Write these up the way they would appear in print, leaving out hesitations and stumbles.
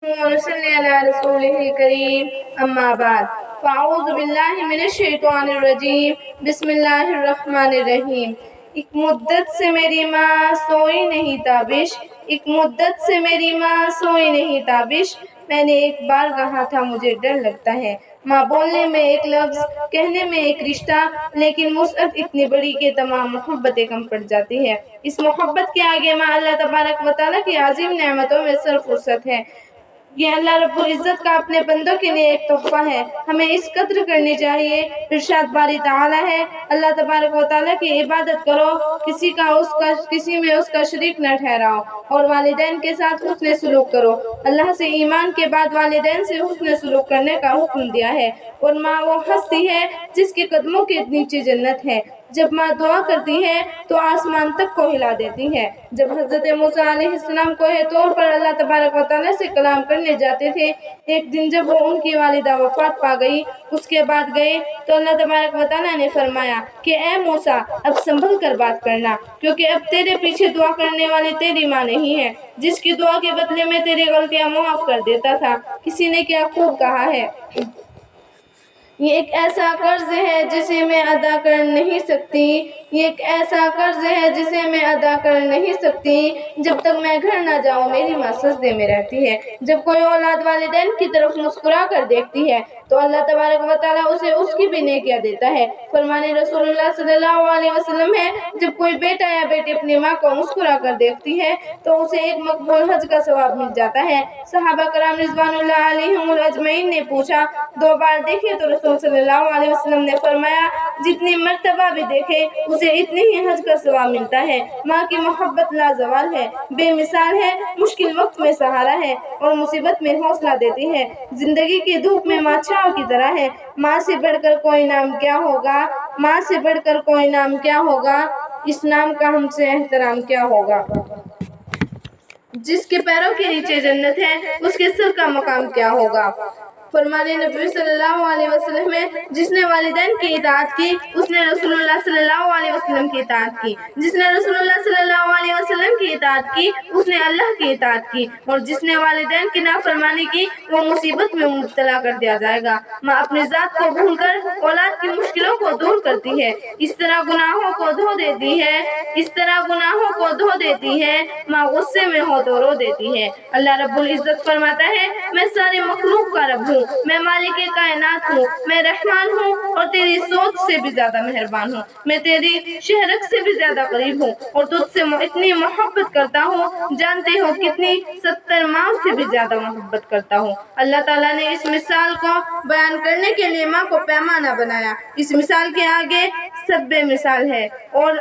ونصلي على رسوله الكريم اما بعد فاعوذ باللہ من الشیطان الرجیم بسم اللہ الرحمن الرحیم۔ ایک مدت سے میری ماں سوئی نہیں تابش، ایک مدت سے میری ماں سوئی نہیں تابش، میں نے ایک بار کہا تھا مجھے ڈر لگتا ہے۔ ماں بولنے میں ایک لفظ، کہنے میں ایک رشتہ، لیکن وسعت اتنی بڑی کہ تمام محبتیں کم پڑ جاتی ہے۔ اس محبت کے آگے ماں اللہ تبارک و تعالیٰ کی عظیم نعمتوں میں سرفرست ہے۔ یہ اللہ رب العزت کا اپنے بندوں کے لیے ایک تحفہ ہے، ہمیں اس قدر کرنی چاہیے۔ ارشاد باری تعالیٰ ہے، اللہ تبارک و تعالیٰ کی عبادت کرو، کسی میں اس کا شریک نہ ٹھہراؤ، اور والدین کے ساتھ حسن سلوک کرو۔ اللہ سے ایمان کے بعد والدین سے حسن سلوک کرنے کا حکم دیا ہے، اور ماں وہ ہستی ہے جس کے قدموں کے نیچے جنت ہے۔ جب ماں دعا کرتی ہے تو آسمان تک کو ہلا دیتی ہے۔ جب حضرت موسیٰ علیہ السلام کوہ طور پر اللہ تبارک و تعالیٰ سے کلام کرنے جاتے تھے، ایک دن جب وہ ان کی والدہ وفات پا گئی، اس کے بعد گئے تو اللہ تبارک و تعالیٰ نے فرمایا کہ اے موسیٰ اب سنبھل کر بات کرنا، کیونکہ اب تیرے پیچھے دعا کرنے والی تیری ماں نہیں ہے، جس کی دعا کے بدلے میں تیری غلطیاں معاف کر دیتا تھا۔ کسی نے کیا خوب کہا ہے، یہ ایک ایسا قرض ہے جسے میں ادا کر نہیں سکتی، یہ ایک ایسا قرض ہے جسے میں ادا کر نہیں سکتی، جب تک میں گھر نہ جاؤں میری ماں سجدے میں رہتی ہے۔ جب کوئی اولاد والدین کی طرف مسکرا کر دیکھتی ہے تو اللہ تبارک و تعالیٰ اسے اس کی بھی نیکیاں دیتا ہے۔ فرمان رسول اللہ صلی اللہ علیہ وسلم ہے، جب کوئی بیٹا یا بیٹی اپنی ماں کو مسکرا کر دیکھتی ہے تو اسے ایک مقبول حج کا ثواب مل جاتا ہے۔ صحابہ کرام رضوان اللہ علیہم اجمعین نے پوچھا، 2 بار دیکھے تو رسول صلی اللہ علیہ وسلم نے فرمایا جتنی مرتبہ بھی دیکھے اسے اتنی ہی حج کا ثواب ملتا ہے۔ ماں کی محبت لازوال ہے، بے مثال ہے، مشکل وقت میں سہارا ہے اور مصیبت میں حوصلہ دیتی ہے۔ زندگی کی دھوپ میں ماں چھاؤں کی طرح ہے۔ ماں سے بڑھ کر کوئی نام کیا ہوگا، ماں سے بڑھ کر کوئی نام کیا ہوگا، اس نام کا ہم سے احترام کیا ہوگا۔ جس کے پیروں کے نیچے جنت ہے اس کے سر کا مقام کیا ہوگا۔ فرمان نبی صلی اللہ علیہ وسلم ہے، جس نے والدین کی اطاعت کی اس نے رسول اللہ صلی اللہ علیہ وسلم کی اطاعت کی، جس نے رسول اللہ صلی اللہ علیہ وسلم کی اطاعت کی اس نے اللہ کی اطاعت کی، اور جس نے والدین کی نافرمانی کی وہ مصیبت میں مبتلا کر دیا جائے گا۔ ماں اپنی ذات کو بھول کر اولاد کی مشکلوں کو دور کرتی ہے، اس طرح گناہوں کو دھو دیتی ہے، اس طرح گناہوں کو دھو دیتی ہے۔ ماں غصے میں ہو تو رو دیتی ہے۔ اللہ رب العزت فرماتا ہے، میں ساری مخلوق کا رب ہوں، میں مالک کائنات ہوں، میں رحمان ہوں اور تیری سوچ سے بھی زیادہ مہربان ہوں، میں تیری شہرت سے بھی زیادہ قریب ہوں اور تجھ سے اتنی محبت کرتا ہوں جانتے ہو کتنی، 70 ماں سے بھی زیادہ محبت کرتا ہوں۔ اللہ تعالیٰ نے اس مثال کو بیان کرنے کے لیے ماں کو پیمانہ بنایا، اس مثال کے آگے سب بے مثال ہے، اور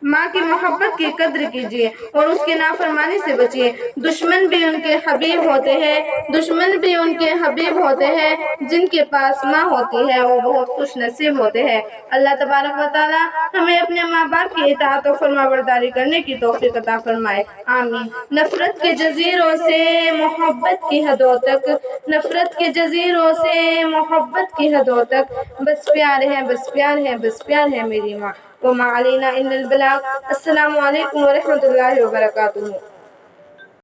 ماں کی محبت کی قدر کیجیے اور اس کی نافرمانی سے بچیے۔ دشمن بھی ان کے حبیب ہوتے ہیں، دشمن بھی ان کے حبیب ہوتے ہیں، جن کے پاس ماں ہوتی ہے وہ بہت خوش نصیب ہوتے ہیں۔ اللہ تبارک و تعالیٰ ہمیں اپنے ماں باپ کی اطاعت و فرمانبرداری کرنے کی توفیق عطا فرمائے، آمین۔ نفرت کے جزیروں سے محبت کی حدوں تک، نفرت کے جزیروں سے محبت کی حدوں تک، بس پیار ہے، بس پیار ہے، بس پیار ہے میری ماں۔ وما علینا الا البلاغ۔ السلام علیکم ورحمۃ اللہ وبرکاتہ۔